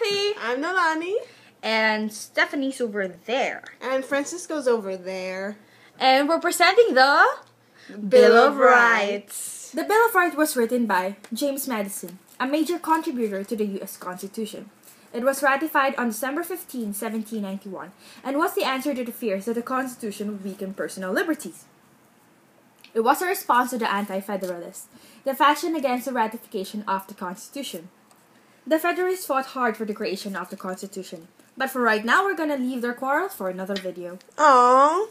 Natalie! I'm Nolani. And Stephanie's over there. And Francisco's over there. And we're presenting the Bill of Rights. The Bill of Rights was written by James Madison, a major contributor to the U.S. Constitution. It was ratified on December 15, 1791, and was the answer to the fears that the Constitution would weaken personal liberties. It was a response to the Anti-Federalists, the faction against the ratification of the Constitution. The Federalists fought hard for the creation of the Constitution, but for right now, we're gonna leave their quarrels for another video. Aww.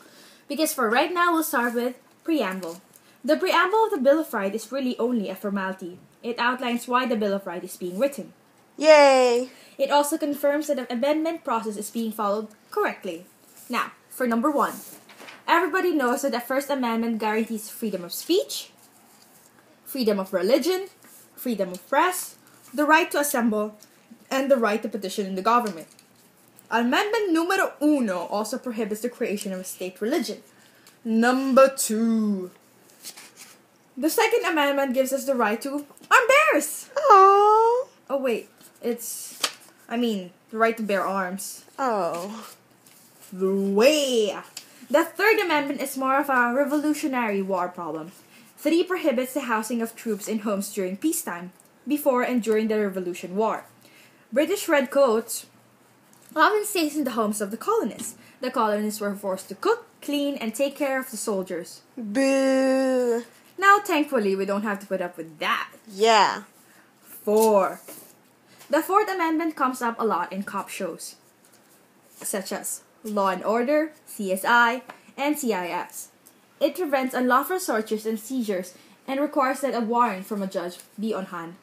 Because for right now, we'll start with Preamble. The preamble of the Bill of Rights is really only a formality. It outlines why the Bill of Rights is being written. Yay! It also confirms that the amendment process is being followed correctly. Now, for number 1. Everybody knows that the First Amendment guarantees freedom of speech, freedom of religion, freedom of press, the right to assemble, and the right to petition the government. Amendment numero 1 also prohibits the creation of a state religion. Number 2. The Second Amendment gives us the right to arm bears. Aww. Oh wait, the right to bear arms. Oh. The way. The Third Amendment is more of a Revolutionary War problem. 3 prohibits the housing of troops in homes during peacetime, before and during the Revolution War. British redcoats often stayed in the homes of the colonists. The colonists were forced to cook, clean, and take care of the soldiers. Boo. Now, thankfully, we don't have to put up with that. Yeah. 4. The Fourth Amendment comes up a lot in cop shows, such as Law and Order, CSI, and CIS. It prevents unlawful searches and seizures and requires that a warrant from a judge be on hand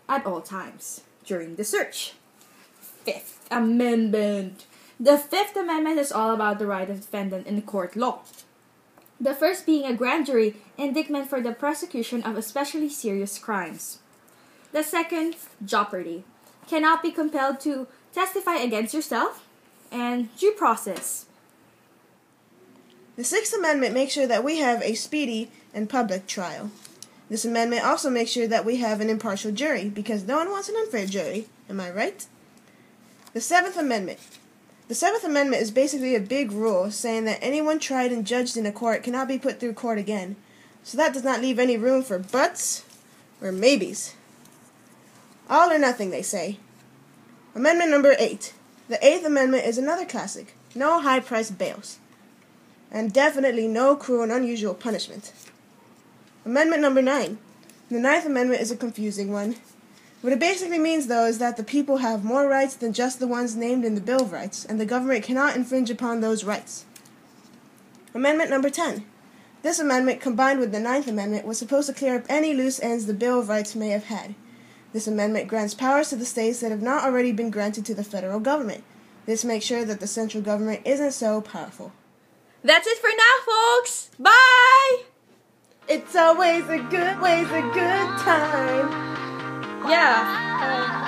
at all times during the search. Fifth Amendment. The Fifth Amendment is all about the right of defendant in court law. The first being a grand jury indictment for the prosecution of especially serious crimes. The second, jeopardy. Cannot be compelled to testify against yourself. And due process. The Sixth Amendment makes sure that we have a speedy and public trial. This amendment also makes sure that we have an impartial jury, because no one wants an unfair jury. Am I right? The Seventh Amendment. The Seventh Amendment is basically a big rule saying that anyone tried and judged in a court cannot be put through court again. So that does not leave any room for buts or maybes. All or nothing, they say. Amendment number 8. The Eighth Amendment is another classic. No high-priced bails. And definitely no cruel and unusual punishment. Amendment number 9. The Ninth Amendment is a confusing one. What it basically means, though, is that the people have more rights than just the ones named in the Bill of Rights, and the government cannot infringe upon those rights. Amendment number 10. This amendment, combined with the Ninth Amendment, was supposed to clear up any loose ends the Bill of Rights may have had. This amendment grants powers to the states that have not already been granted to the federal government. This makes sure that the central government isn't so powerful. That's it for now, folks. Bye! It's always a good time. Yeah.